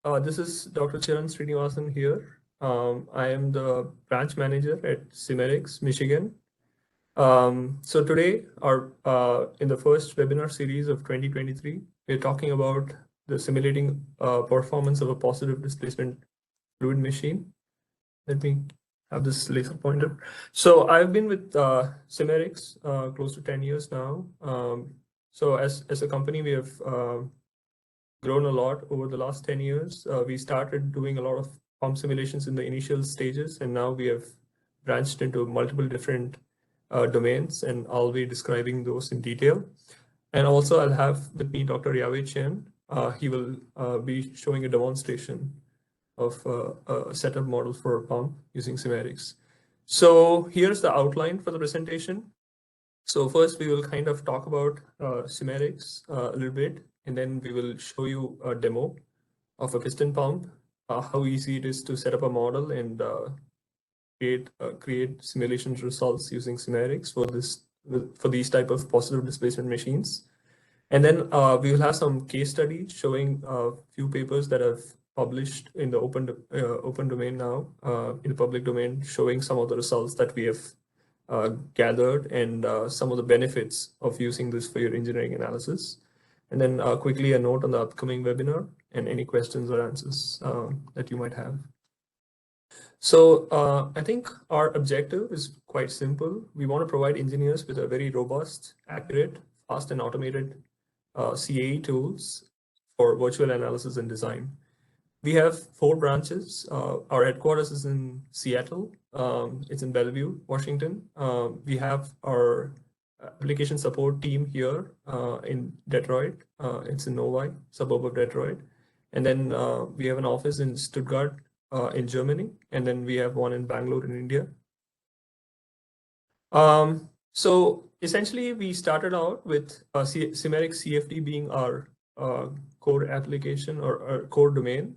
This is Dr. Chiran Srinivasan here. I am the branch manager at Simerics, Michigan. So today, in the first webinar series of 2023, we're talking about the simulating performance of a positive displacement fluid machine. Let me have this laser pointer. So I've been with Simerics close to 10 years now. So as a company, we have grown a lot over the last 10 years. We started doing a lot of pump simulations in the initial stages, and now we have branched into multiple different domains, and I'll be describing those in detail. And also I'll have with me Dr. Aeration. He will be showing a demonstration of a setup model for a pump using Simerics. So here's the outline for the presentation. So first we will kind of talk about Simerics a little bit, and then we will show you a demo of a piston pump, how easy it is to set up a model and create simulation results using Simerics for these type of positive displacement machines. And then we will have some case studies showing a few papers that have published in the open domain now, in the public domain, showing some of the results that we have gathered and some of the benefits of using this for your engineering analysis. And then quickly a note on the upcoming webinar and any questions or answers that you might have. So I think our objective is quite simple. We want to provide engineers with a very robust, accurate, fast and automated CAE tools for virtual analysis and design. We have 4 branches. Our headquarters is in Seattle. It's in Bellevue, Washington. We have our application support team here in Detroit. It's in Novi, suburb of Detroit. And then we have an office in Stuttgart in Germany. And then we have one in Bangalore in India. So essentially, we started out with Simerics CFD being our core application or core domain.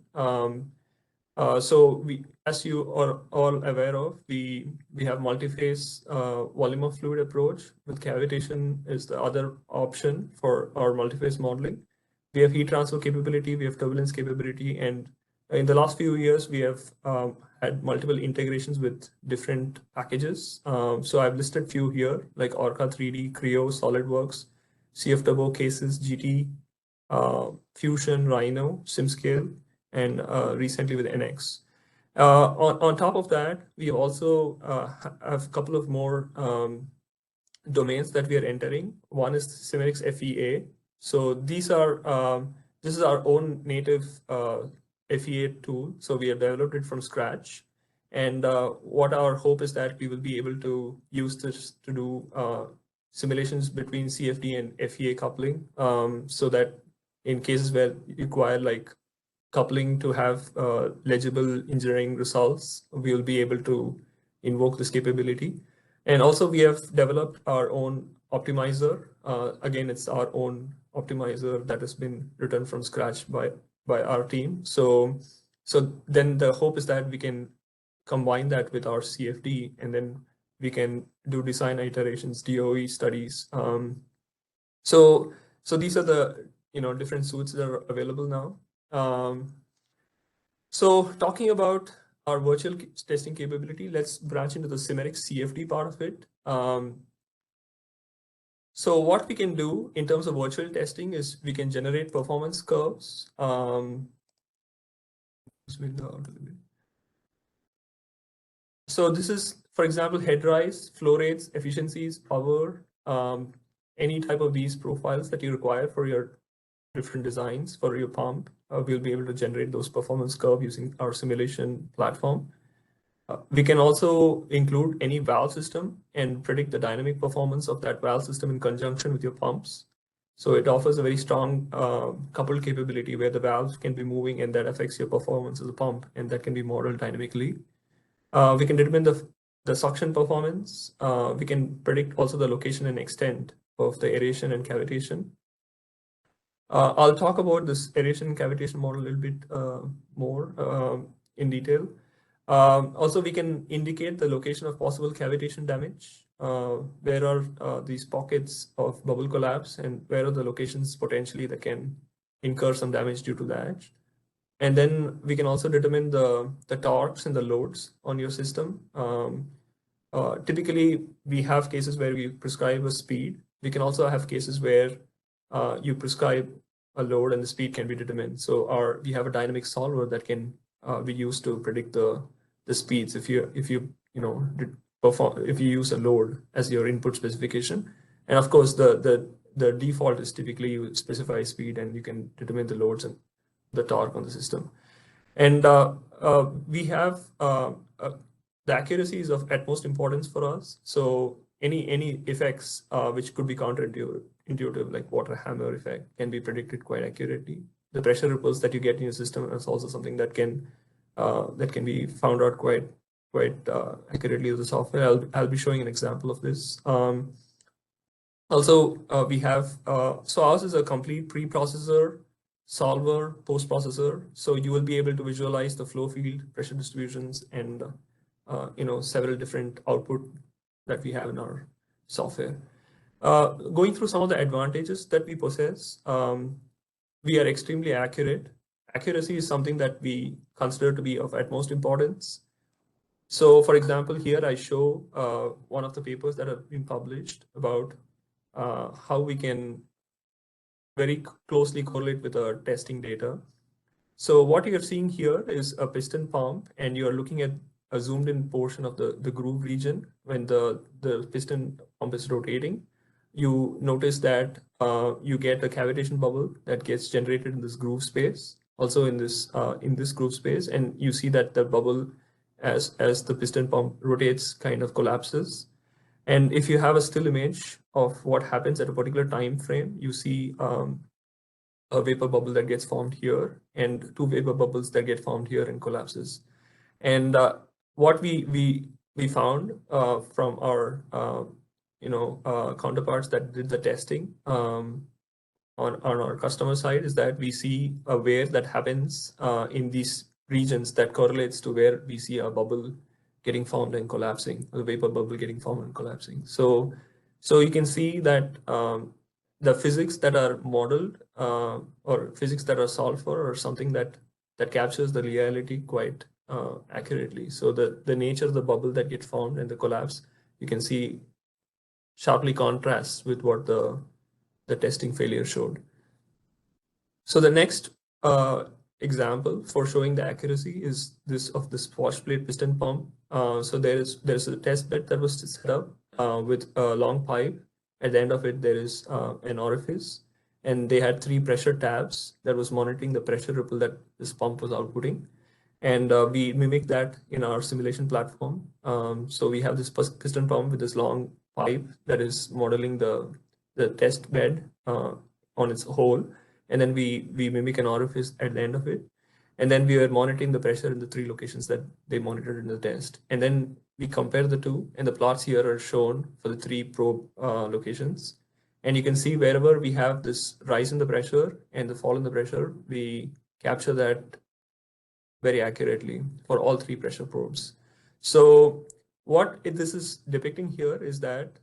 So we, as you are all aware of, we have multi-phase volume of fluid approach with cavitation is the other option for our multi-phase modeling. We have heat transfer capability, we have turbulence capability, and in the last few years, we have had multiple integrations with different packages. So I've listed few here, like Orca 3D, Creo, SolidWorks, CF Turbo, Cases, GT, Fusion, Rhino, SimScale, and recently with NX. On top of that, we also have a couple of more domains that we are entering. One is Simerics-FEA. So these are this is our own native FEA tool. So we have developed it from scratch. And what our hope is that we will be able to use this to do simulations between CFD and FEA coupling, so that in cases where you require like coupling to have legible engineering results, we will be able to invoke this capability. And also we have developed our own optimizer. Again, it's our own optimizer that has been written from scratch by our team. So then the hope is that we can combine that with our CFD, and then we can do design iterations, DOE studies. So these are the different suites that are available now. So talking about our virtual testing capability, let's branch into the Simerics CFD part of it. So what we can do in terms of virtual testing is we can generate performance curves. So this is, for example, head rise, flow rates, efficiencies, power, any type of these profiles that you require for your different designs for your pump. We'll be able to generate those performance curve using our simulation platform. We can also include any valve system and predict the dynamic performance of that valve system in conjunction with your pumps. So it offers a very strong coupled capability where the valves can be moving and that affects your performance as a pump, and that can be modeled dynamically. We can determine the suction performance. We can predict also the location and extent of the aeration and cavitation. I'll talk about this aeration and cavitation model a little bit more in detail. Also, we can indicate the location of possible cavitation damage. Where are these pockets of bubble collapse, and where are the locations potentially that can incur some damage due to that. And then we can also determine the torques and the loads on your system. Typically, we have cases where we prescribe a speed. We can also have cases where you prescribe a load and the speed can be determined. So we have a dynamic solver that can be used to predict the speeds if you perform, if you use a load as your input specification. And of course, the default is typically you specify speed and you can determine the loads and the torque on the system. And we have the accuracy is of utmost importance for us. So any effects which could be counterintuitive, like water hammer effect, can be predicted quite accurately. The pressure ripples that you get in your system is also something that can be found out quite accurately with the software. I'll be showing an example of this. Also, we have so ours is a complete preprocessor, solver, post-processor. So you will be able to visualize the flow field, pressure distributions, and several different output that we have in our software. Going through some of the advantages that we possess, we are extremely accurate. Accuracy is something that we consider to be of utmost importance. So for example, here I show one of the papers that have been published about how we can very closely correlate with our testing data. So what you're seeing here is a piston pump, and you're looking at a zoomed in portion of the groove region. When the piston pump is rotating, you notice that you get a cavitation bubble that gets generated in this groove space, also in this groove space, and you see that the bubble as the piston pump rotates kind of collapses. And if you have a still image of what happens at a particular time frame, you see a vapor bubble that gets formed here and two vapor bubbles that get formed here and collapses. And what we found from our counterparts that did the testing on our customer side is that we see a wear that happens in these regions that correlates to where we see a bubble getting formed and collapsing, a vapor bubble getting formed and collapsing. So you can see that the physics that are modeled or physics that are solved for are something that captures the reality quite accurately. So the nature of the bubble that gets formed and the collapse, you can see sharply contrasts with what the testing failure showed. So the next example for showing the accuracy is this of this Swash plate piston pump. So there's a test bed that was set up with a long pipe. At the end of it, there is an orifice, and they had 3 pressure tabs that was monitoring the pressure ripple that this pump was outputting. And we mimic that in our simulation platform. So we have this piston pump with this long pipe that is modeling the test bed on its whole. And then we mimic an orifice at the end of it. And then we were monitoring the pressure in the 3 locations that they monitored in the test. And then we compare the two, and the plots here are shown for the 3 probe locations. And you can see wherever we have this rise in the pressure and the fall in the pressure, we capture that very accurately for all 3 pressure probes. So what this is depicting here is that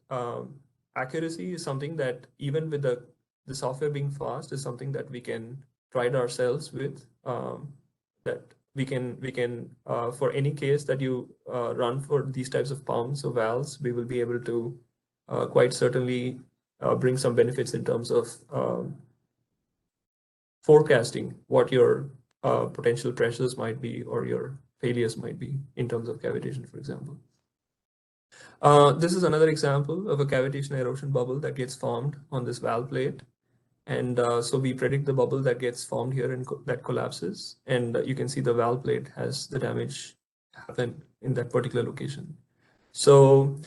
accuracy is something that even with the software being fast is something that we can pride ourselves with, that we can for any case that you run for these types of pumps or valves, we will be able to quite certainly bring some benefits in terms of forecasting what your potential pressures might be or your failures might be in terms of cavitation, for example. This is another example of a cavitation erosion bubble that gets formed on this valve plate. And so we predict the bubble that gets formed here and that collapses. And you can see the valve plate has the damage happen in that particular location. So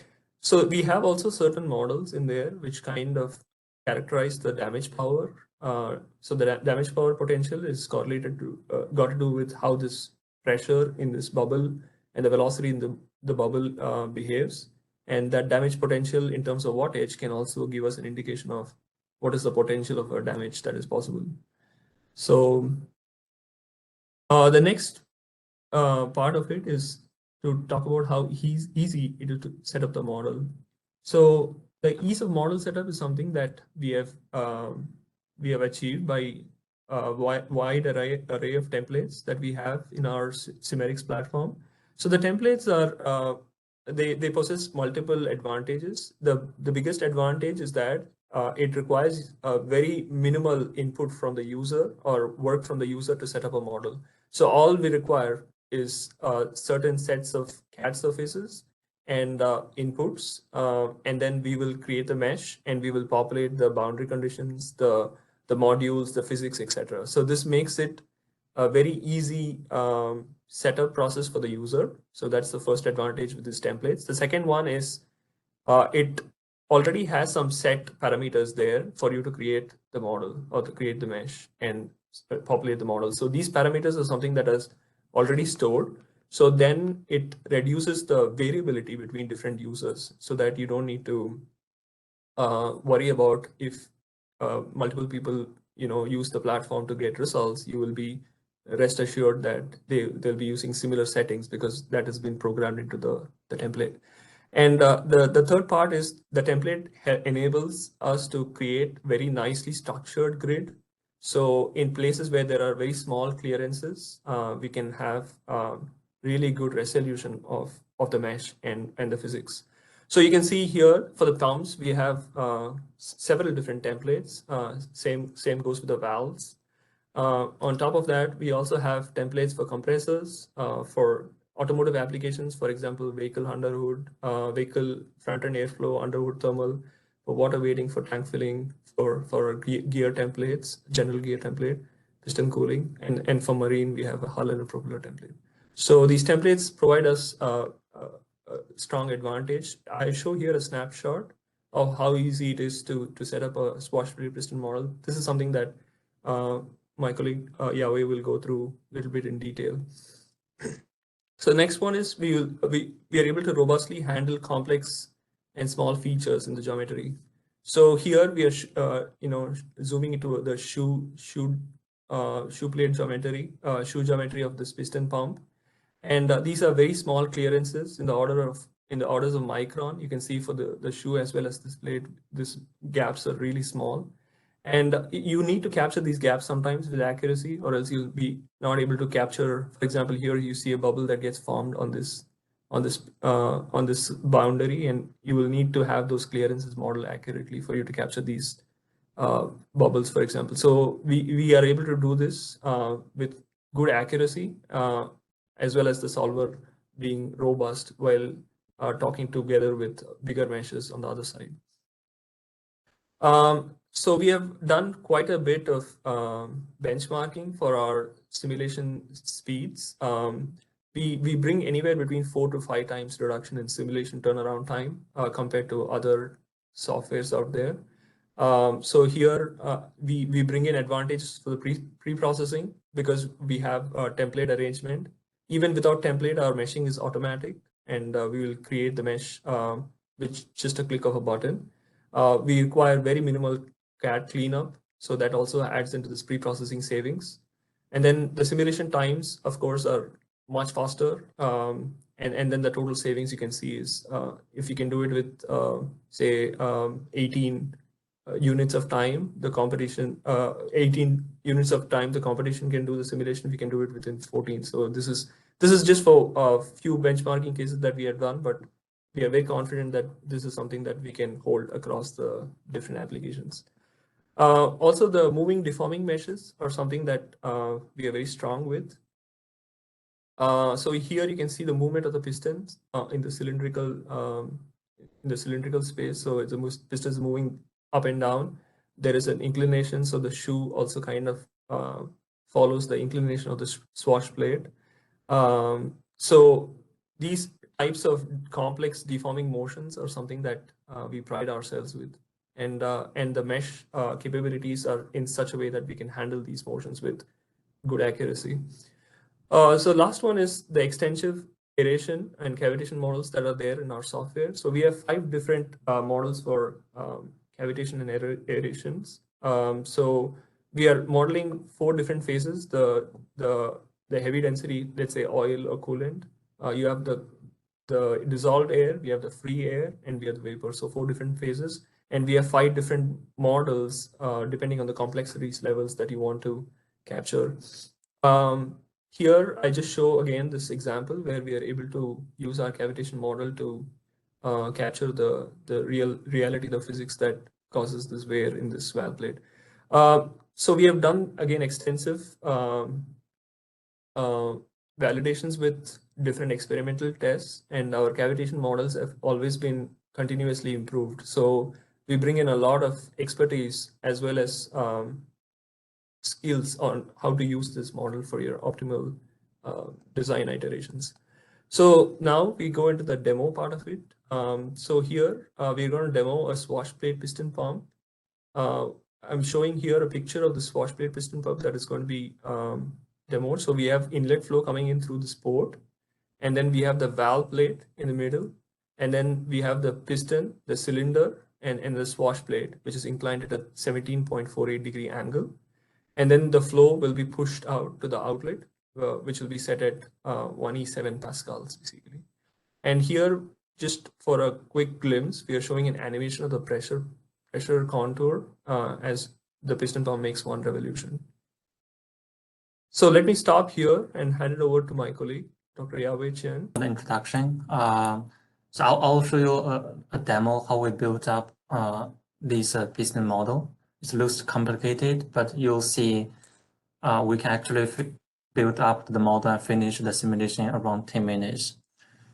we have also certain models in there which kind of characterize the damage power. So the damage power potential is correlated to, got to do with how this pressure in this bubble and the velocity in the bubble behaves. And that damage potential in terms of wattage can also give us an indication of what is the potential of a damage that is possible. So the next part of it is to talk about how easy it is to set up the model. So the ease of model setup is something that we have achieved by wide array of templates that we have in our Simerics platform. So the templates are they possess multiple advantages. The biggest advantage is that it requires a very minimal input from the user or work from the user to set up a model. So all we require is certain sets of CAD surfaces and inputs, and then we will create the mesh and we will populate the boundary conditions, the modules, the physics, etc. So this makes it a very easy setup process for the user. So that's the first advantage with these templates. The second one is it already has some set parameters there for you to create the model or to create the mesh and populate the model. So these parameters are something that is already stored. So then it reduces the variability between different users so that you don't need to worry about if multiple people use the platform to get results. You will be rest assured that they'll be using similar settings because that has been programmed into the template. And the third part is the template enables us to create very nicely structured grid. So in places where there are very small clearances, we can have really good resolution of the mesh and the physics. So you can see here for the pumps, we have several different templates. Same goes with the valves. On top of that, we also have templates for compressors, for automotive applications, for example, vehicle under hood, vehicle front-end airflow, underhood thermal, for water weighting, for tank filling, for gear templates, general gear template, piston cooling, and for marine, we have a hull and a propeller template. So these templates provide us a strong advantage. I show here a snapshot of how easy it is to set up a Swash piston model. This is something that my colleague Yahweh will go through a little bit in detail. So the next one is we are able to robustly handle complex and small features in the geometry. So here we are zooming into the shoe plate geometry, shoe geometry of this piston pump, and these are very small clearances in the orders of micron. You can see for the shoe as well as this plate, these gaps are really small. And you need to capture these gaps sometimes with accuracy, or else you'll be not able to capture. For example, here you see a bubble that gets formed on this boundary, and you will need to have those clearances modeled accurately for you to capture these bubbles, for example. So we are able to do this with good accuracy, as well as the solver being robust while talking together with bigger meshes on the other side. So we have done quite a bit of benchmarking for our simulation speeds. We bring anywhere between 4 to 5 times reduction in simulation turnaround time compared to other softwares out there. So here we bring in advantages for the pre-processing because we have a template arrangement. Even without template, our meshing is automatic, and we will create the mesh with just a click of a button. We require very minimal CAD cleanup, so that also adds into this pre-processing savings. And then the simulation times, of course, are much faster. And then the total savings you can see is if you can do it with, say, 18 units of time, the competition, 18 units of time, the competition can do the simulation. We can do it within 14. So this is just for a few benchmarking cases that we have done, but we are very confident that this is something that we can hold across the different applications. Also, the moving deforming meshes are something that we are very strong with. So here you can see the movement of the pistons in the cylindrical space. So the piston is moving up and down. There is an inclination, so the shoe also kind of follows the inclination of the swash plate. So these types of complex deforming motions are something that we pride ourselves with, and the mesh capabilities are in such a way that we can handle these motions with good accuracy. So last one is the extensive aeration and cavitation models that are there in our software. So we have 5 different models for cavitation and aerations. So we are modeling 4 different phases. The heavy density, let's say oil or coolant. You have the dissolved air, we have the free air, and we have the vapor. So 4 different phases, and we have 5 different models depending on the complexities levels that you want to capture. Here, I just show again this example where we are able to use our cavitation model to capture the reality, the physics that causes this wear in this valve plate. So we have done again extensive validations with different experimental tests, and our cavitation models have always been continuously improved. So we bring in a lot of expertise as well as skills on how to use this model for your optimal design iterations. So now we go into the demo part of it. So here we're going to demo a swash plate piston pump. I'm showing here a picture of the swash plate piston pump that is going to be demoed. So we have inlet flow coming in through this port, and then we have the valve plate in the middle, and then we have the piston, the cylinder, and the swash plate, which is inclined at a 17.48-degree angle. And then the flow will be pushed out to the outlet, which will be set at 1E7 pascals, basically. And here, just for a quick glimpse, we are showing an animation of the pressure contour as the piston pump makes one revolution. So let me stop here and hand it over to my colleague, Dr. Yawei Chen. The introduction. So I'll show you a demo how we built up this piston model. It looks complicated, but you'll see we can actually build up the model and finish the simulation around 10 minutes.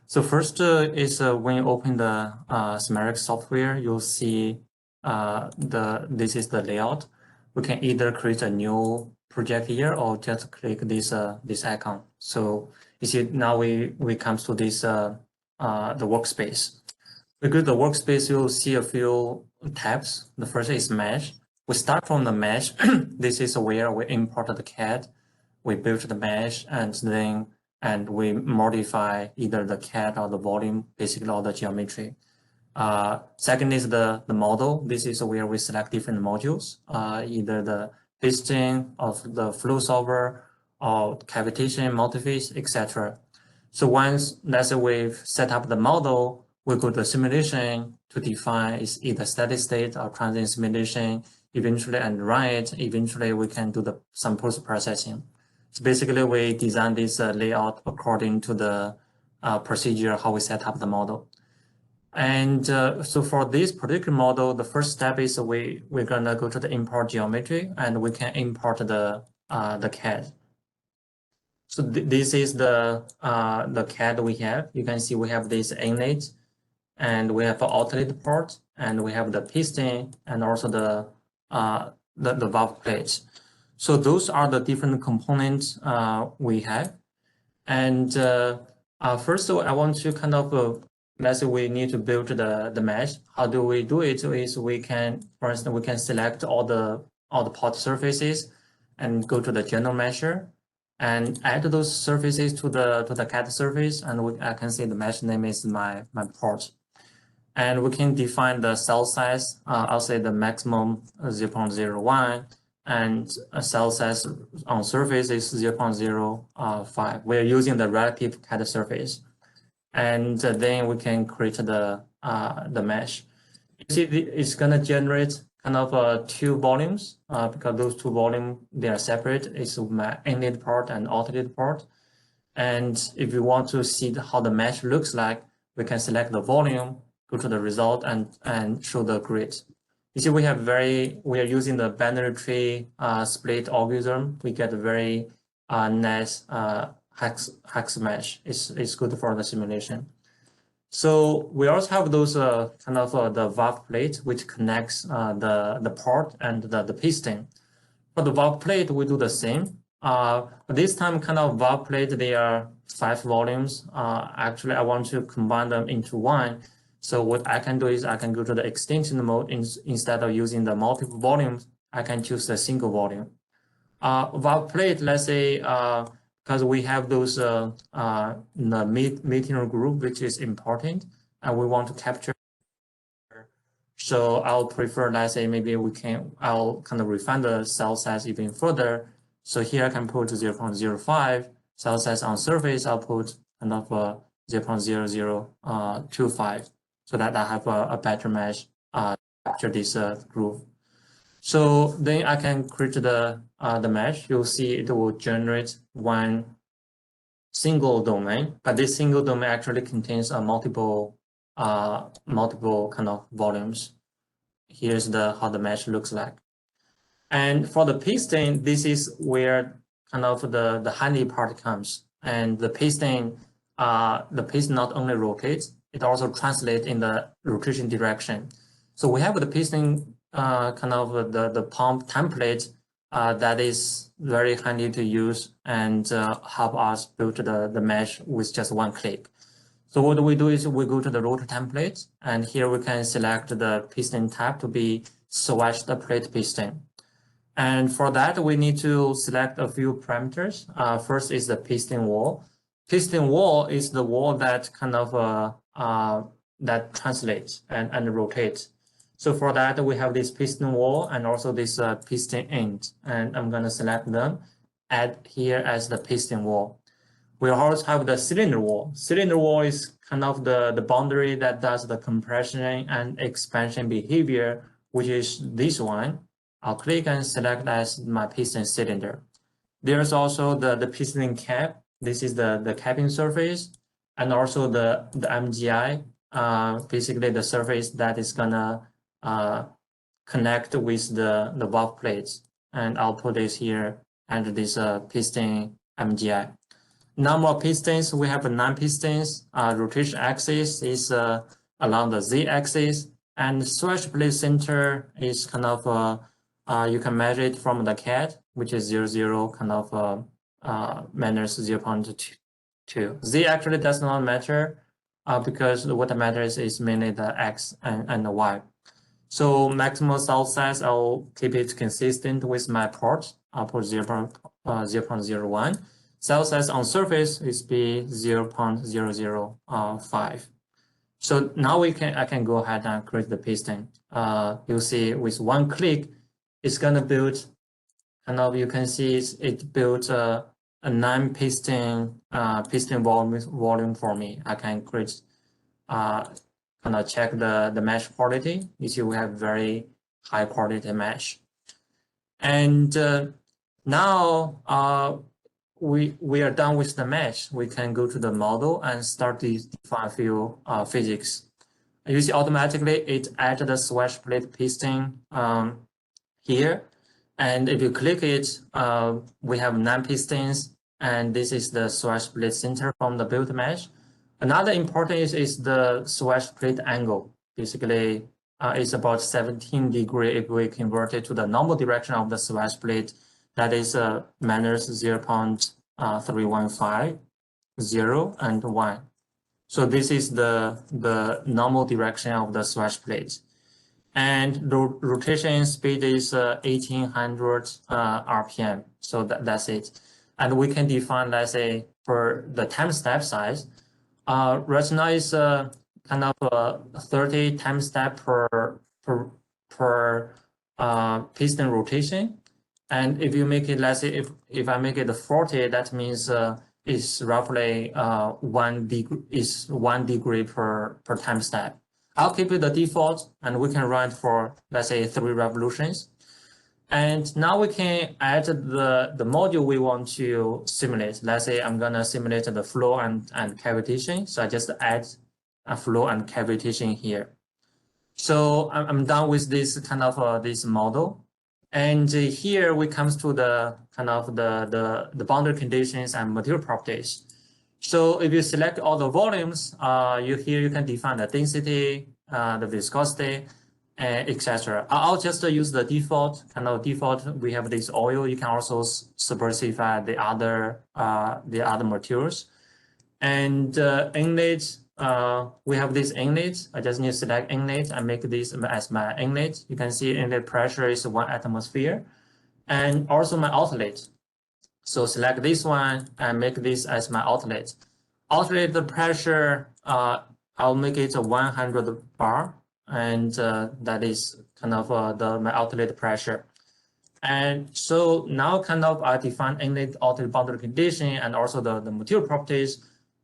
So first is when you open the Simerics software, you'll see this is the layout. We can either create a new project here or just click this icon. So you see now we come to this the workspace. We go to the workspace, you'll see a few tabs. The first is mesh. We start from the mesh. This is where we import the CAD. We build the mesh and we modify either the CAD or the volume, basically all the geometry. Second is the model. This is where we select different modules, either the piston of the flow solver or cavitation, multiphase, etc. So once let's say we've set up the model, we go to the simulation to define is either steady state or transient simulation, eventually and run it. Eventually we can do some post-processing. So basically we design this layout according to the procedure, how we set up the model. And so for this particular model, the first step is we're gonna go to the import geometry and we can import the CAD. So this is the CAD we have. You can see we have this inlet and we have an outlet port and we have the piston and also the valve plates. So those are the different components we have. And first of all, I want to kind of let's say we need to build the mesh. How do we do it? Is we can, for instance, we can select all the part surfaces and go to the general measure and add those surfaces to the CAD surface, and I can see the mesh name is my port. And we can define the cell size. I'll say the maximum 0.01, and a cell size on surface is 0.05. We're using the relative CAD surface. And then we can create the mesh. You see, it's gonna generate kind of two volumes because those two volumes, they are separate. It's my inlet part and outlet part. And if you want to see how the mesh looks like, we can select the volume, go to the result, and show the grid. You see, we are using the binary tree split algorithm. We get a very nice hex mesh. It's good for the simulation. So we also have those kind of the valve plate which connects the port and the piston. For the valve plate, we do the same. But this time, kind of valve plate, they are 5 volumes. Actually, I want to combine them into one. So what I can do is I can go to the extension mode instead of using the multiple volumes. I can choose the single volume. Valve plate, let's say, because we have those the material group, which is important, and we want to capture. So I'll prefer, let's say, maybe I'll kind of refine the cell size even further. So here I can put 0.05 cell size on surface. I'll put kind of 0.0025 so that I have a better mesh capture this groove. So then I can create the mesh. You'll see it will generate one single domain, but this single domain actually contains multiple kind of volumes. Here's how the mesh looks like. And for the piston, this is where kind of the handy part comes. And the piston not only rotates, it also translates in the rotation direction. So we have the piston kind of the pump template that is very handy to use and help us build the mesh with just one click. So what we do is we go to the rotor template, and here we can select the piston type to be Swash the plate piston. And for that, we need to select a few parameters. First is the piston wall. Piston wall is the wall that kind of that translates and rotates. So for that, we have this piston wall and also this piston end. And I'm going to select them, add here as the piston wall. We also have the cylinder wall. Cylinder wall is kind of the boundary that does the compression and expansion behavior, which is this one. I'll click and select as my piston cylinder. There's also the piston cap. This is the capping surface, and also the MGI, basically the surface that is gonna connect with the valve plates. And I'll put this here under this piston MGI. Number of pistons, we have 9 pistons. Rotation axis is along the Z-axis, and swash plate center is kind of you can measure it from the CAD, which is 0, kind of minus 0.2. Z actually does not matter because what matters is mainly the X and the Y. So maximum cell size, I'll keep it consistent with my port. I'll put 0.01. Cell size on surface is be 0.005. So now I can go ahead and create the piston. You'll see with one click, it's gonna build, kind of, you can see it built a 9 piston volume for me. I can create, kind of check the mesh quality. You see we have very high quality mesh. And now we are done with the mesh. We can go to the model and start to define a few physics. You see automatically it added the swash plate piston here. And if you click it, we have 9 pistons, and this is the swash plate center from the build mesh. Another important is the swash plate angle. Basically, it's about 17 degrees if we convert it to the normal direction of the swash plate. That is minus 0.315, 0, and 1. So this is the normal direction of the swash plate. And the rotation speed is 1800 RPM. So that's it. And we can define, let's say, for the time step size, right now is kind of 30 time step per piston rotation. And if you make it, let's say, if I make it 40, that means it's roughly 1 degree per time step. I'll keep it the default, and we can run it for, let's say, 3 revolutions. And now we can add the module we want to simulate. Let's say I'm gonna simulate the flow and cavitation. So I just add a flow and cavitation here. So I'm done with this kind of this model. And here we comes to the kind of the boundary conditions and material properties. So if you select all the volumes, you can define the density, the viscosity, etc. I'll just use the default kind of default. We have this oil. You can also specify the other materials. And inlet, we have this inlet. I just need to select inlet and make this as my inlet. You can see inlet pressure is 1 atmosphere, and also my outlet. So select this one and make this as my outlet. Outlet the pressure, I'll make it a 100 bar, and that is kind of my outlet pressure. And so now kind of I define inlet outlet boundary condition and also the material properties.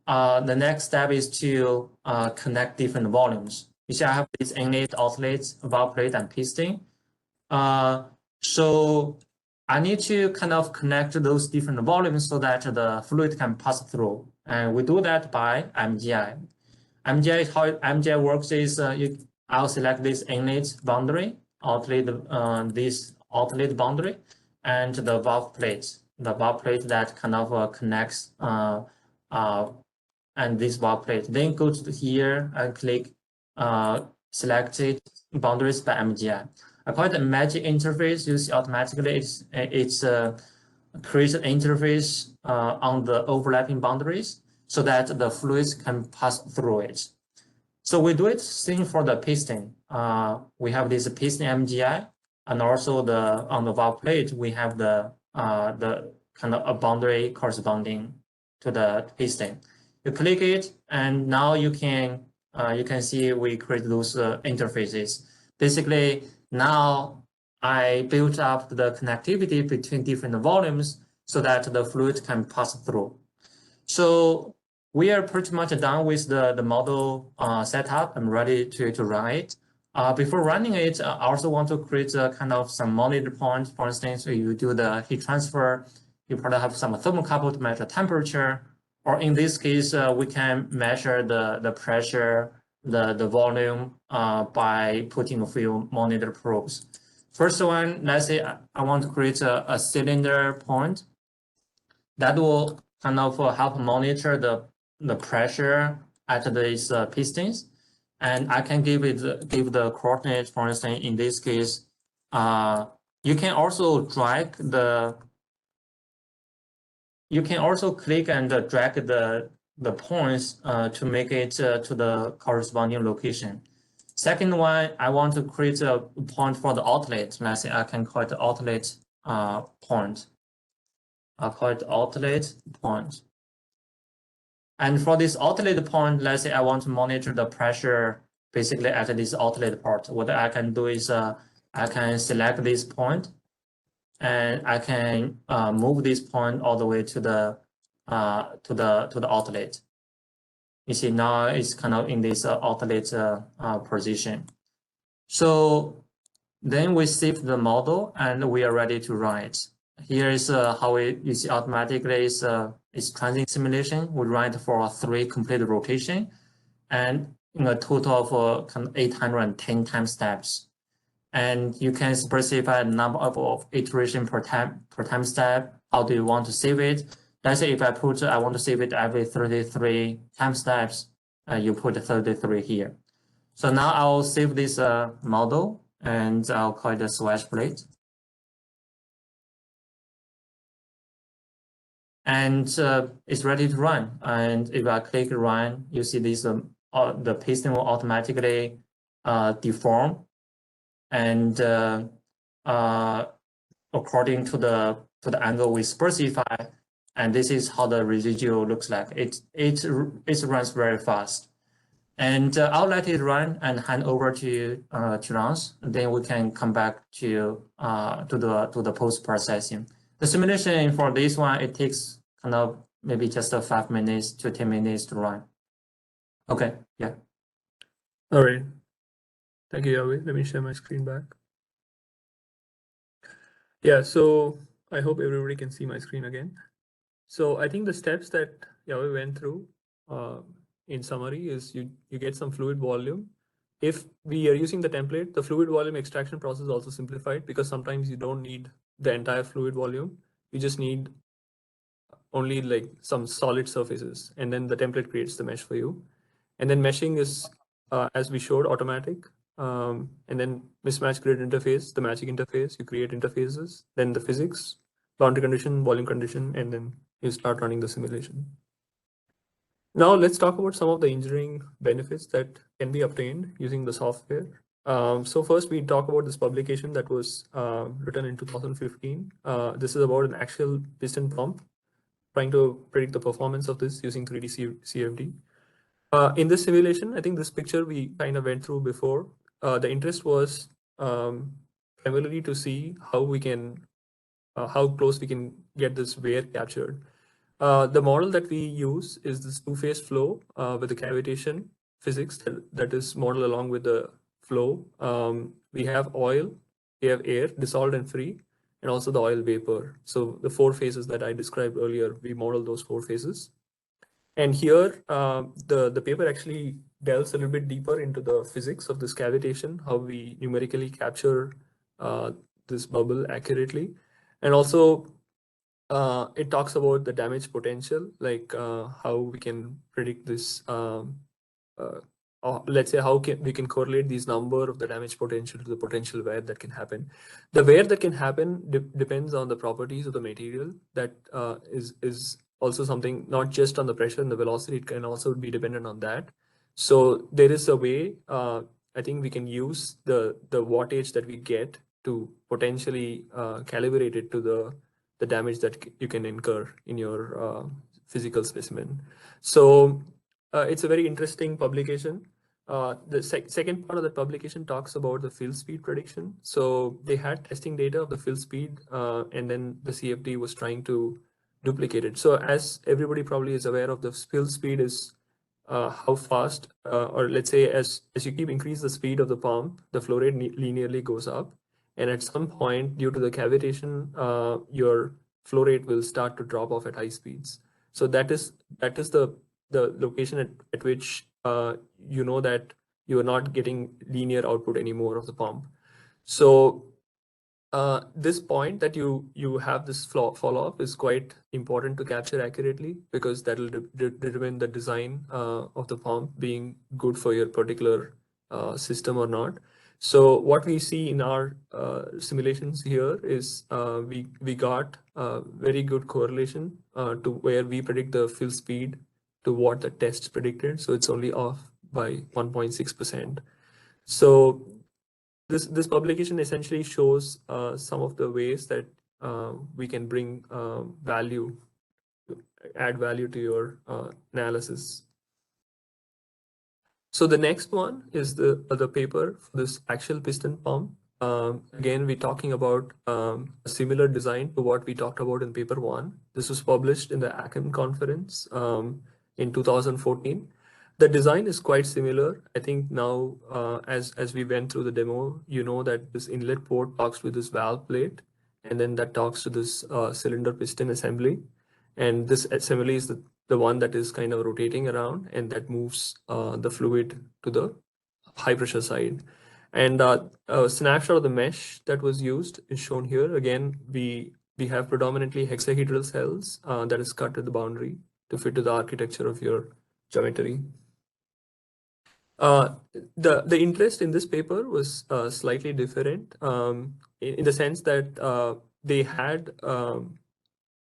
The next step is to connect different volumes. You see I have these inlet, outlets, valve plate, and piston. So I need to kind of connect those different volumes so that the fluid can pass through. And we do that by MGI. MGI, how MGI works is I'll select this inlet boundary, outlet, this outlet boundary, and the valve plate that kind of connects and this valve plate. Then go to here and click selected boundaries by MGI. I call it a magic interface. You see automatically it's creates an interface on the overlapping boundaries so that the fluids can pass through it. So we do it same for the piston. We have this piston MGI, and also on the valve plate we have the kind of a boundary corresponding to the piston. You click it, and now you can see we create those interfaces. Basically, now I built up the connectivity between different volumes so that the fluid can pass through. So we are pretty much done with the model setup. I'm ready to run it. Before running it, I also want to create a kind of some monitor point. For instance, if you do the heat transfer, you probably have some thermocouple to measure temperature. Or in this case, we can measure the pressure, the volume by putting a few monitor probes. First one, let's say I want to create a cylinder point that will kind of help monitor the pressure at these pistons. And I can give the coordinate, for instance, in this case, you can also drag you can also click and drag the points to make it to the corresponding location. Second one, I want to create a point for the outlet. Let's say I can call it the outlet point. I'll call it outlet point. And for this outlet point, let's say I want to monitor the pressure basically at this outlet part. What I can do is I can select this point, and I can move this point all the way to the outlet. You see now it's kind of in this outlet position. So then we save the model and we are ready to run it. Here is how you see automatically it's transient simulation. We run it for 3 complete rotation, and in a total of kind of 810 time steps. And you can specify the number of iteration per time step. How do you want to save it? Let's say if I want to save it every 33 time steps, you put 33 here. So now I'll save this model, and I'll call it the Swash plate. And it's ready to run. And if I click run, you see this the piston will automatically deform, and according to the angle we specify. And this is how the residual looks like. It runs very fast. And I'll let it run and hand over to Lance. Then we can come back to the post processing. The simulation for this one, it takes kind of maybe just 5 minutes to 10 minutes to run. Okay, yeah. All right. Thank you, Yahweh. Let me share my screen back. Yeah, so I hope everybody can see my screen again. So I think the steps that Yahweh went through in summary is you get some fluid volume. If we are using the template, the fluid volume extraction process is also simplified because sometimes you don't need the entire fluid volume. You just need only like some solid surfaces, and then the template creates the mesh for you. And then meshing is, as we showed, automatic. And then mismatch grid interface, the matching interface, you create interfaces, then the physics, boundary condition, volume condition, and then you start running the simulation. Now let's talk about some of the engineering benefits that can be obtained using the software. So first we talk about this publication that was written in 2015. This is about an actual piston pump, trying to predict the performance of this using 3D CFD. In this simulation, I think this picture we kind of went through before. The interest was primarily to see how we can, how close we can get this wear captured. The model that we use is this two-phase flow with the cavitation physics that is modeled along with the flow. We have oil we have air, dissolved and free, and also the oil vapor. So the 4 phases that I described earlier, we model those 4 phases. And here, the paper actually delves a little bit deeper into the physics of this cavitation, how we numerically capture this bubble accurately. And also, it talks about the damage potential, like how we can predict this. Let's say how we can correlate these number of the damage potential to the potential wear that can happen. The wear that can happen depends on the properties of the material. That is also something not just on the pressure and the velocity. It can also be dependent on that. So there is a way. I think we can use the wattage that we get to potentially calibrate it to the damage that you can incur in your physical specimen. So it's a very interesting publication. The second part of the publication talks about the fill speed prediction. So they had testing data of the fill speed, and then the CFD was trying to duplicate it. So as everybody probably is aware of, the fill speed is how fast, or let's say as you keep increase the speed of the pump, the flow rate linearly goes up. And at some point, due to the cavitation, your flow rate will start to drop off at high speeds. So that is the location at which you know that you are not getting linear output anymore of the pump. So this point that you have this fall off is quite important to capture accurately, because that will determine the design of the pump being good for your particular system or not. So what we see in our simulations here is we got very good correlation to where we predict the fill speed to what the tests predicted. So it's only off by 1.6%. So this publication essentially shows some of the ways that we can bring add value to your analysis. So the next one is the paper for this axial piston pump. Again, we're talking about a similar design to what we talked about in paper 1. This was published in the ACM conference in 2014. The design is quite similar. I think now, as we went through the demo, you know that this inlet port talks with this valve plate, and then that talks to this cylinder piston assembly. And this assembly is the one that is kind of rotating around, and that moves the fluid to the high pressure side. And a snapshot of the mesh that was used is shown here. Again, we have predominantly hexahedral cells that is cut at the boundary to fit to the architecture of your geometry. The interest in this paper was slightly different in the sense that they had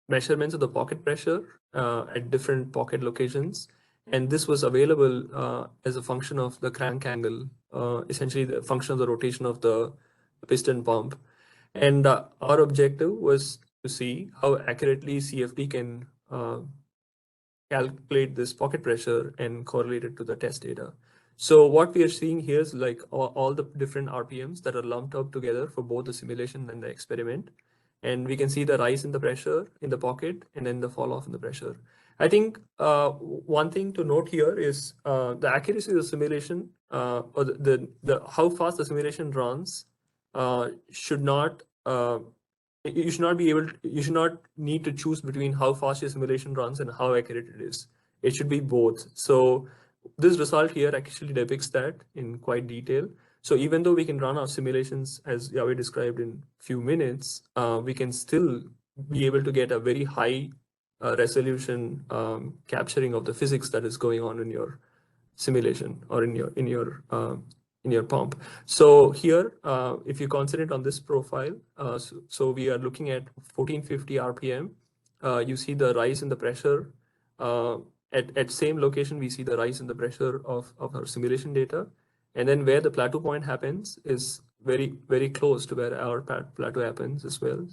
measurements of the pocket pressure at different pocket locations. And this was available as a function of the crank angle, essentially the function of the rotation of the piston pump. And our objective was to see how accurately CFD can calculate this pocket pressure and correlate it to the test data. So what we are seeing here is like all the different RPMs that are lumped up together for both the simulation and the experiment. And we can see the rise in the pressure in the pocket and then the fall off in the pressure. I think one thing to note here is the accuracy of the simulation, or the how fast the simulation runs should not you should not need to choose between how fast your simulation runs and how accurate it is. It should be both. So this result here actually depicts that in quite detail. So even though we can run our simulations as Yahweh described in few minutes, we can still be able to get a very high resolution capturing of the physics that is going on in your simulation or in your pump. So here, if you concentrate on this profile, so we are looking at 1450 RPM. You see the rise in the pressure. At same location, we see the rise in the pressure of our simulation data. And then where the plateau point happens is very, very close to where our plateau happens as well.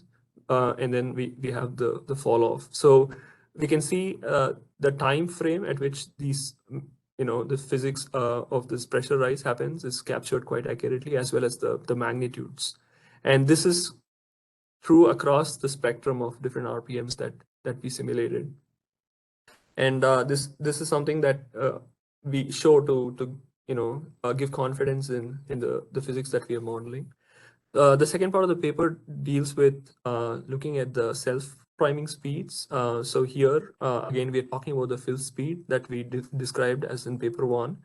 And then we have the fall off. So we can see the time frame at which these, the physics of this pressure rise happens is captured quite accurately, as well as the magnitudes. And this is true across the spectrum of different RPMs that we simulated. And this is something that we show to give confidence in the physics that we are modeling. The second part of the paper deals with looking at the self-priming speeds. So here, again, we are talking about the fill speed that we described as in paper 1.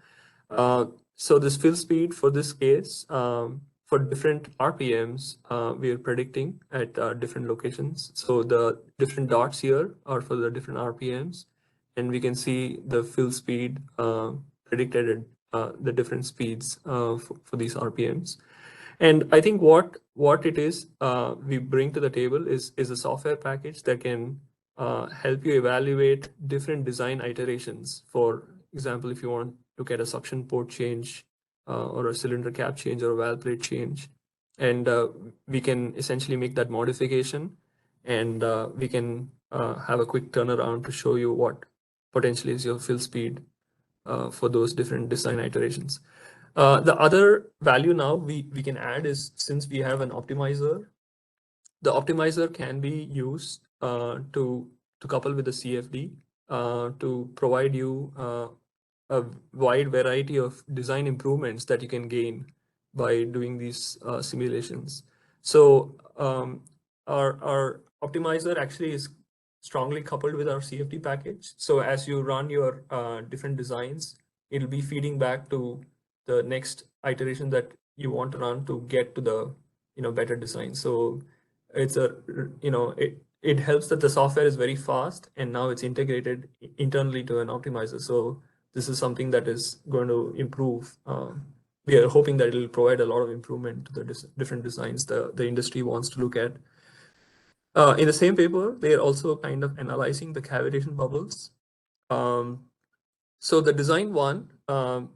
So this fill speed for this case, for different RPMs, we are predicting at different locations. So the different dots here are for the different RPMs, and we can see the fill speed predicted at the different speeds for these RPMs. And I think what it is we bring to the table is a software package that can help you evaluate different design iterations. For example, if you want to look at a suction port change or a cylinder cap change or a valve plate change, and we can essentially make that modification, and we can have a quick turnaround to show you what potentially is your fill speed for those different design iterations. The other value now we can add is, since we have an optimizer, the optimizer can be used to couple with the CFD to provide you a wide variety of design improvements that you can gain by doing these simulations. So our optimizer actually is strongly coupled with our CFD package. So as you run your different designs, it'll be feeding back to the next iteration that you want to run to get to the better design. So it's a it helps that the software is very fast, and now it's integrated internally to an optimizer. So this is something that is going to improve. We are hoping that it will provide a lot of improvement to the different designs the industry wants to look at. In the same paper, they are also kind of analyzing the cavitation bubbles. So the design one,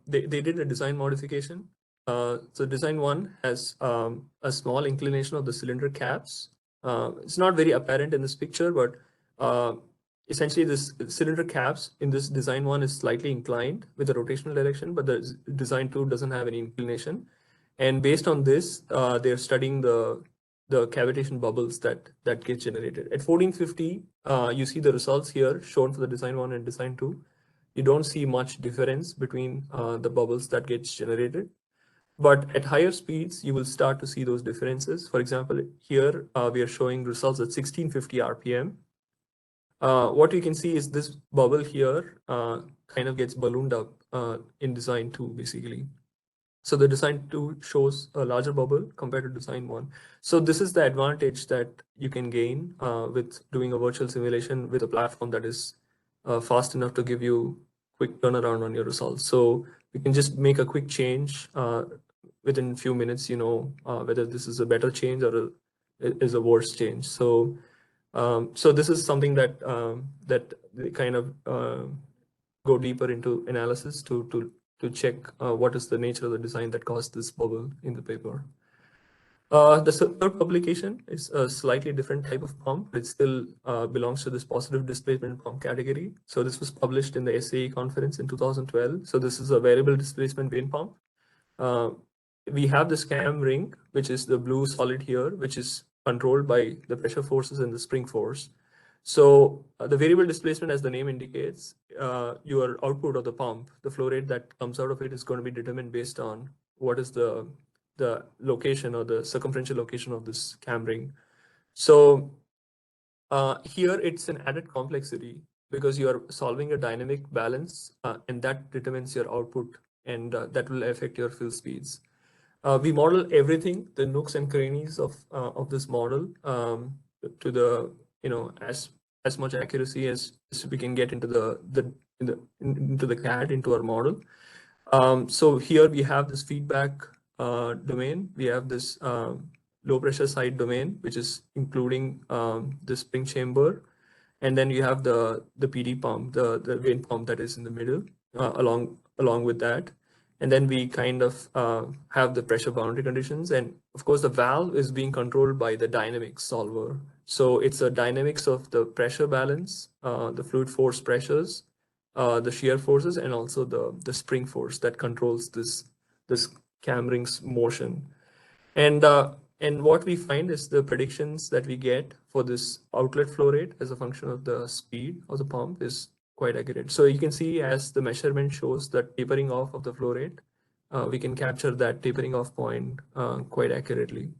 they did a design modification. So design one has a small inclination of the cylinder caps. It's not very apparent in this picture, but essentially this cylinder caps in this design one is slightly inclined with a rotational direction, but the design two doesn't have any inclination. And based on this, they're studying the cavitation bubbles that get generated. At 1450, you see the results here shown for the design one and design two. You don't see much difference between the bubbles that gets generated. But at higher speeds, you will start to see those differences. For example, here we are showing results at 1650 RPM. What you can see is this bubble here kind of gets ballooned up in design two, basically. So the design two shows a larger bubble compared to design one. So this is the advantage that you can gain with doing a virtual simulation with a platform that is fast enough to give you quick turnaround on your results. So we can just make a quick change within a few minutes, whether this is a better change or is a worse change. So so this is something that that they kind of go deeper into analysis to check what is the nature of the design that caused this bubble in the paper. The third publication is a slightly different type of pump. It still belongs to this positive displacement pump category. So this was published in the SAE conference in 2012. So this is a variable displacement vane pump. We have this cam ring, which is the blue solid here, which is controlled by the pressure forces and the spring force. So the variable displacement, as the name indicates, your output of the pump, the flow rate that comes out of it is going to be determined based on what is the location or the circumferential location of this cam ring. So here it's an added complexity because you are solving a dynamic balance and that determines your output, and that will affect your fill speeds. We model everything, the nooks and crannies of this model to the as much accuracy as we can get into into the CAD, into our model. So here we have this feedback domain. We have this low pressure side domain, which is including the spring chamber, and then you have the PD pump, the vane pump that is in the middle along with that. And then we kind of have the pressure boundary conditions. And of course, the valve is being controlled by the dynamics solver. So it's a dynamics of the pressure balance, the fluid force pressures, the shear forces, and also the spring force that controls this cam ring's motion. And what we find is the predictions that we get for this outlet flow rate as a function of the speed of the pump is quite accurate. So you can see as the measurement shows that tapering off of the flow rate, we can capture that tapering off point quite accurately.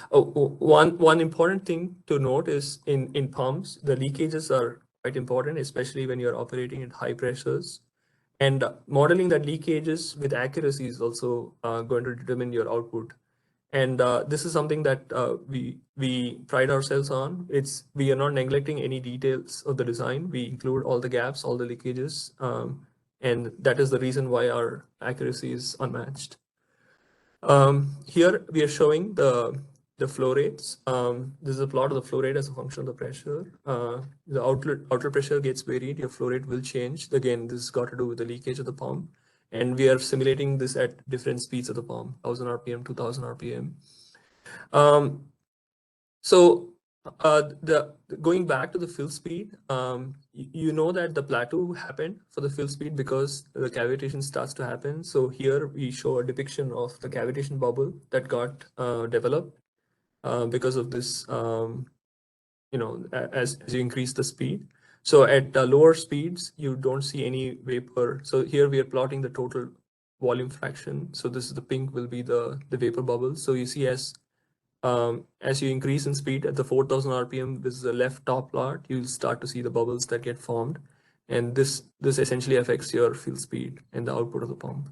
One important thing to note is in pumps, the leakages are quite important, especially when you're operating at high pressures. And modeling that leakages with accuracy is also going to determine your output. And this is something that we pride ourselves on. We are not neglecting any details of the design. We include all the gaps, all the leakages, and that is the reason why our accuracy is unmatched. Here we are showing the flow rates. This is a plot of the flow rate as a function of the pressure. The outlet pressure gets varied, your flow rate will change. Again, this has got to do with the leakage of the pump. And we are simulating this at different speeds of the pump, 1000 RPM, 2000 RPM. So going back to the fill speed, you know that the plateau happened for the fill speed because the cavitation starts to happen. So here we show a depiction of the cavitation bubble that got developed because of this, as you increase the speed. So at lower speeds, you don't see any vapor. So here we are plotting the total volume fraction. So this is the pink will be the vapor bubble. So you see as you increase in speed at the 4000 RPM, this is the left top plot, you'll start to see the bubbles that get formed. And this essentially affects your fill speed and the output of the pump.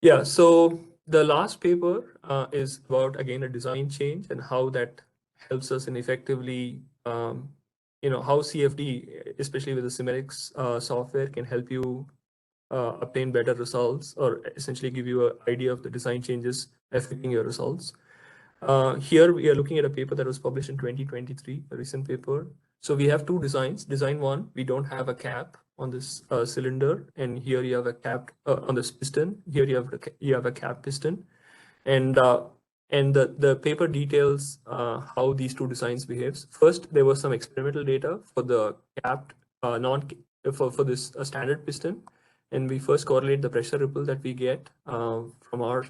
Yeah, so the last paper is about, again, a design change and how that helps us in effectively, how CFD, especially with the Simerics software, can help you obtain better results or essentially give you an idea of the design changes affecting your results. Here we are looking at a paper that was published in 2023, a recent paper. So we have two designs. Design one, we don't have a cap on this cylinder, and here you have a cap on this piston. Here you have a cap piston, and the paper details how these two designs behaves. First, there was some experimental data for the capped for this standard piston. And we first correlate the pressure ripple that we get from our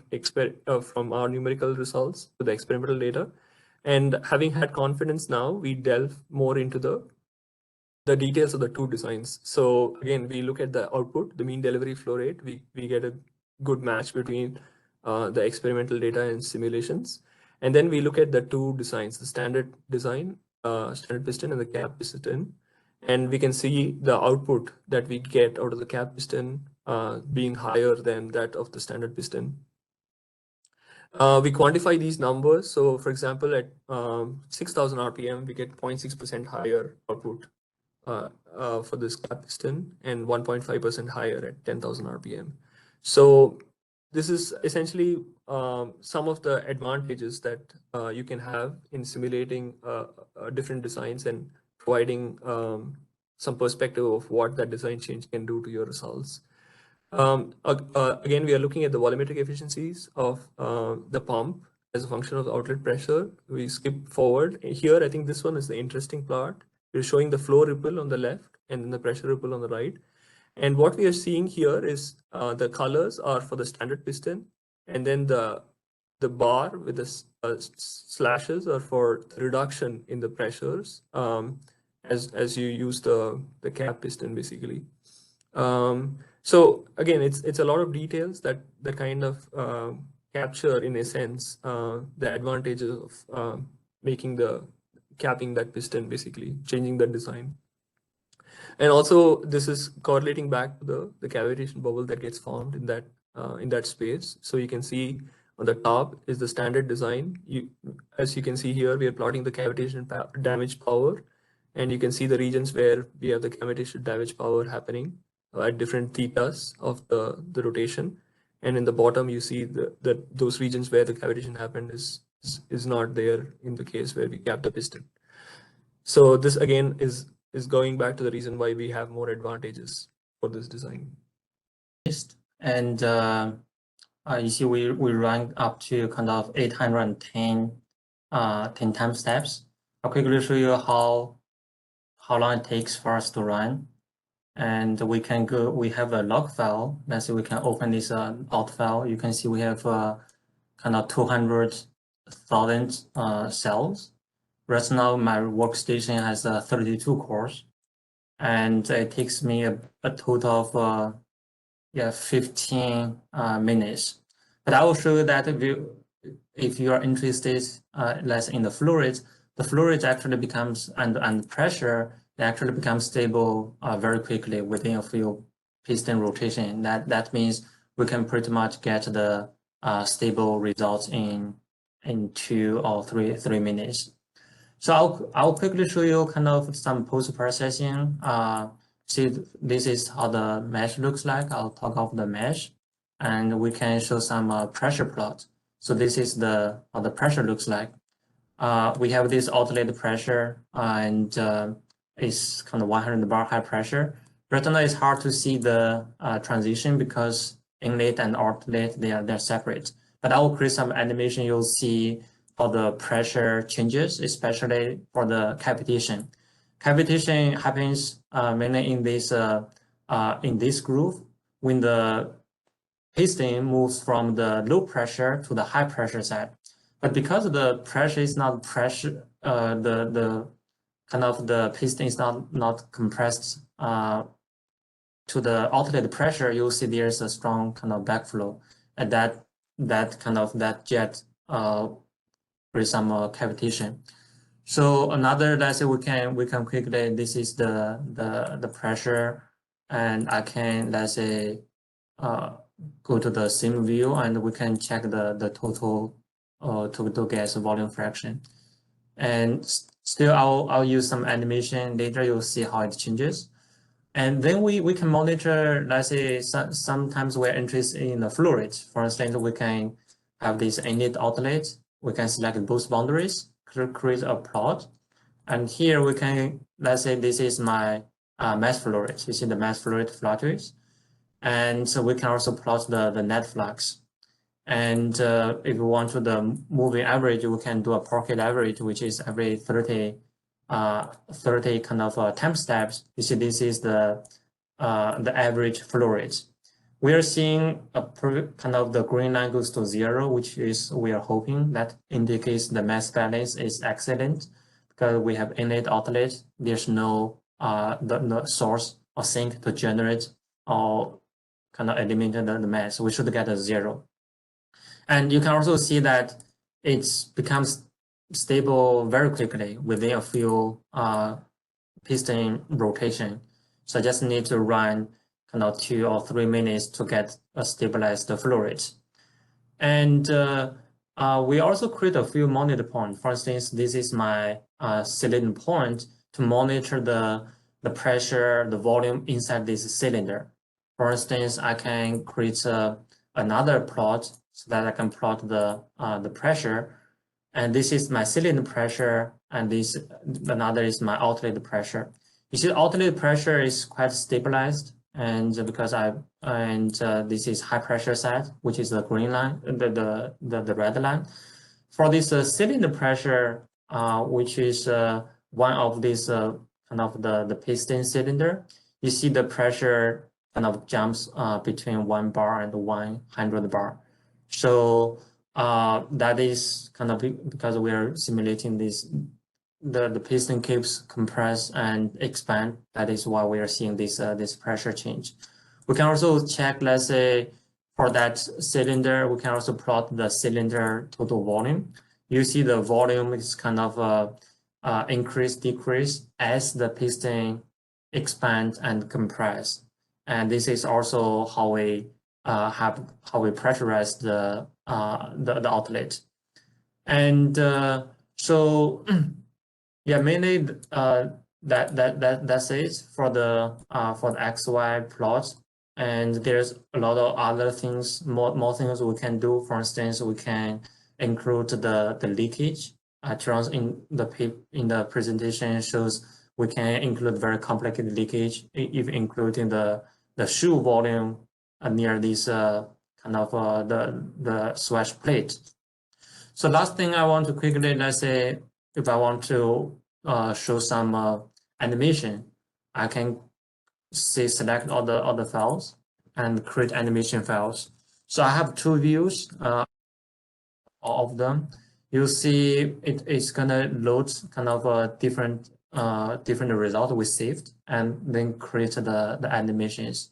numerical results to the experimental data. And having had confidence now, we delve more into the details of the two designs. So again, we look at the output, the mean delivery flow rate. We get a good match between the experimental data and simulations. And then we look at the two designs, the standard design, standard piston and the cap piston. And we can see the output that we get out of the cap piston being higher than that of the standard piston. We quantify these numbers. So for example, at 6000 RPM, we get 0.6% higher output for this cap piston and 1.5% higher at 10,000 RPM. So this is essentially some of the advantages that you can have in simulating different designs and providing some perspective of what that design change can do to your results. Again, we are looking at the volumetric efficiencies of the pump as a function of the outlet pressure. We skip forward. Here, I think this one is the interesting part. We're showing the flow ripple on the left and then the pressure ripple on the right. And what we are seeing here is the colors are for the standard piston, and then the bar with the slashes are for the reduction in the pressures as you use the cap piston basically. So again, it's a lot of details that kind of capture in a sense the advantages of capping that piston, basically changing the design. And also this is correlating back to the cavitation bubble that gets formed in that space. So you can see on the top is the standard design. As you can see here, we are plotting the cavitation damage power, and you can see the regions where we have the cavitation damage power happening at different thetas of the rotation. And in the bottom, you see those regions where the cavitation happened is not there in the case where we cap the piston. So this again is going back to the reason why we have more advantages for this design. And you see we rank up to kind of 810 10 time steps. I'll quickly show you how long it takes for us to run. And we have a log file. Let's say we can open this out file. You can see we have kind of 200,000 cells. Right now, my workstation has 32 cores, and it takes me a total of 15 minutes. But I will show you that if you are interested less in the fluid actually becomes and pressure actually becomes stable very quickly within a few piston rotation. That means we can pretty much get the stable results in 2 or 3 minutes. So I'll quickly show you kind of some post-processing. See, this is how the mesh looks like. I'll talk of the mesh, and we can show some pressure plot. So this is how the pressure looks like. We have this outlet pressure, and it's kind of 100 bar high pressure. Right now, it's hard to see the transition because inlet and outlet they're separate. But I will create some animation. You'll see how the pressure changes, especially for the cavitation. Cavitation happens mainly in this groove when the piston moves from the low pressure to the high pressure side. But because the pressure is not pressure, the kind of the piston is not compressed to the outlet pressure, you'll see there's a strong kind of backflow, and that jet with some cavitation. So another, let's say we can quickly, this is the pressure, and I can, let's say, go to the sim view, and we can check the total gas volume fraction. And still, I'll use some animation later. You'll see how it changes. And then we can monitor, let's say, sometimes we're interested in the flow rate. For instance, we can have this inlet outlet. We can select both boundaries, create a plot. And here we can, let's say this is my mass flow rate. You see the mass flow rate fluctuates. And so we can also plot the net flux. And if we want to the moving average, we can do a pocket average, which is every 30 kind of temp steps. You see, this is the average flow rate. We are seeing a kind of the green line goes to 0, which is we are hoping that indicates the mass balance is excellent because we have inlet outlet. There's no the source or sink to generate or kind of eliminate the mass. We should get a 0. And you can also see that it becomes stable very quickly within a few piston rotation. So I just need to run kind of 2 or 3 minutes to get a stabilized flow rate. And we also create a few monitor points. For instance, this is my cylinder point to monitor the pressure, the volume inside this cylinder. For instance, I can create another plot so that I can plot the pressure. And this is my cylinder pressure, and this another is my outlet pressure. You see, outlet pressure is quite stabilized, and because this is high pressure side, which is the green line, the red line. For this cylinder pressure, which is one of these kind of the piston cylinder, you see the pressure kind of jumps between 1 bar and 100 bar. So that is kind of because we are simulating this, the piston keeps compress and expand. That is why we are seeing this pressure change. We can also check, let's say, for that cylinder, we can also plot the cylinder total volume. You see the volume is kind of increase, decrease as the piston expand and compress. And this is also how we pressurize the outlet. And so yeah, mainly that's it for the XY plot. And there's a lot of other things, more things we can do. For instance, we can include the leakage. Turns in the presentation shows we can include very complicated leakage, even including the shoe volume near this kind of the Swash plate. So last thing I want to quickly, let's say, if I want to show some animation, I can select all the files and create animation files. So I have 2 views of them. You see it's gonna load kind of a different result we saved and then create the animations.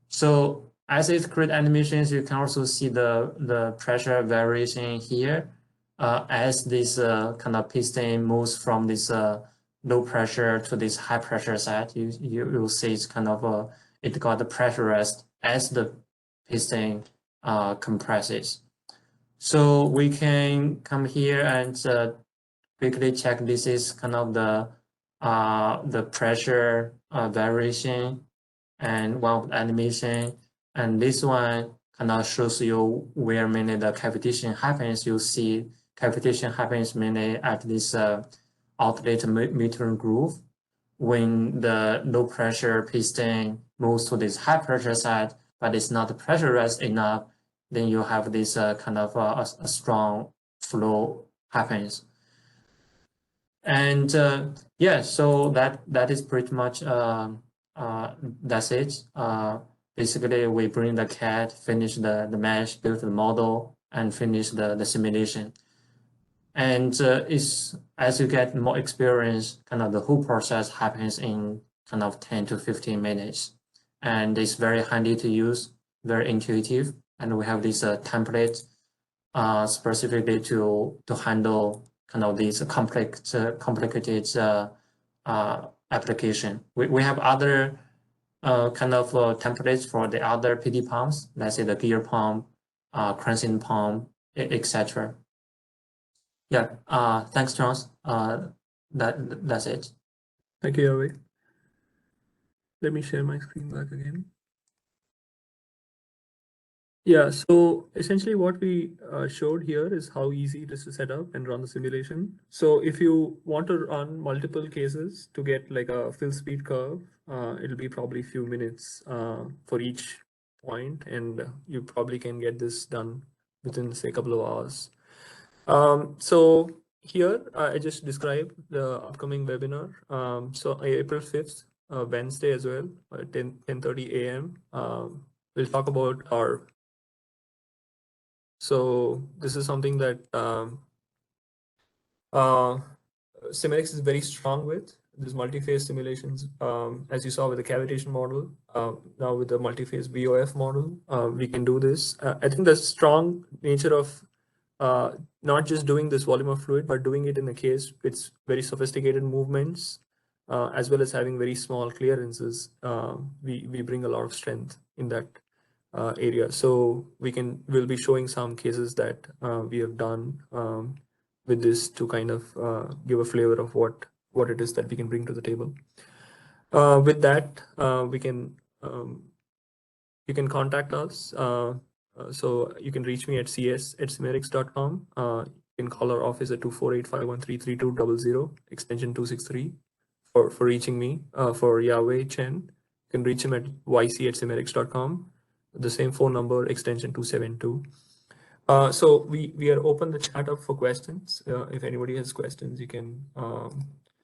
So as it creates animations, you can also see the pressure variation here. As this kind of piston moves from this low pressure to this high pressure side, you'll see it's kind of it got the pressure rest as the piston compresses. So we can come here and quickly check. This is kind of the pressure variation and one of the animation, and this one kind of shows you where mainly the cavitation happens. You see cavitation happens mainly at this outlet metering groove. When the low pressure piston moves to this high pressure side, but it's not pressure rest enough, then you have this kind of a strong flow happens. And yeah, so that is pretty much that's it. Basically, we bring the CAD, finish the mesh, build the model, and finish the simulation. And it's as you get more experience, kind of the whole process happens in kind of 10 to 15 minutes. And it's very handy to use, very intuitive. And we have this template specifically to handle kind of these complicated application. We have other kind of templates for the other PD pumps, let's say the gear pump, cranking pump, etc. Yeah, thanks, Charles. That's it. Thank you, Yahweh. Let me share my screen back again. Yeah, so essentially what we showed here is how easy it is to set up and run the simulation. So if you want to run multiple cases to get like a fill speed curve, it'll be probably a few minutes for each point, and you probably can get this done within, say, a couple of hours. So here I just described the upcoming webinar. So April 5th, Wednesday as well, at 10:30 a.m. We'll talk about our. So this is something that Simerics is very strong with. This multi-phase simulations, as you saw with the cavitation model, now with the multi-phase BOF model, we can do this. I think the strong nature of not just doing this volume of fluid, but doing it in a case with very sophisticated movements, as well as having very small clearances, we bring a lot of strength in that area. So we'll be showing some cases that we have done with this to kind of give a flavor of what it is that we can bring to the table. With that, you can contact us. So you can reach me at cs@simerics.com. You can call our office at 248-513-3200, extension 263 for reaching me. For Yahweh Chen, you can reach him at yc@simerics.com. The same phone number, extension 272. So we are open the chat up for questions. If anybody has questions, you can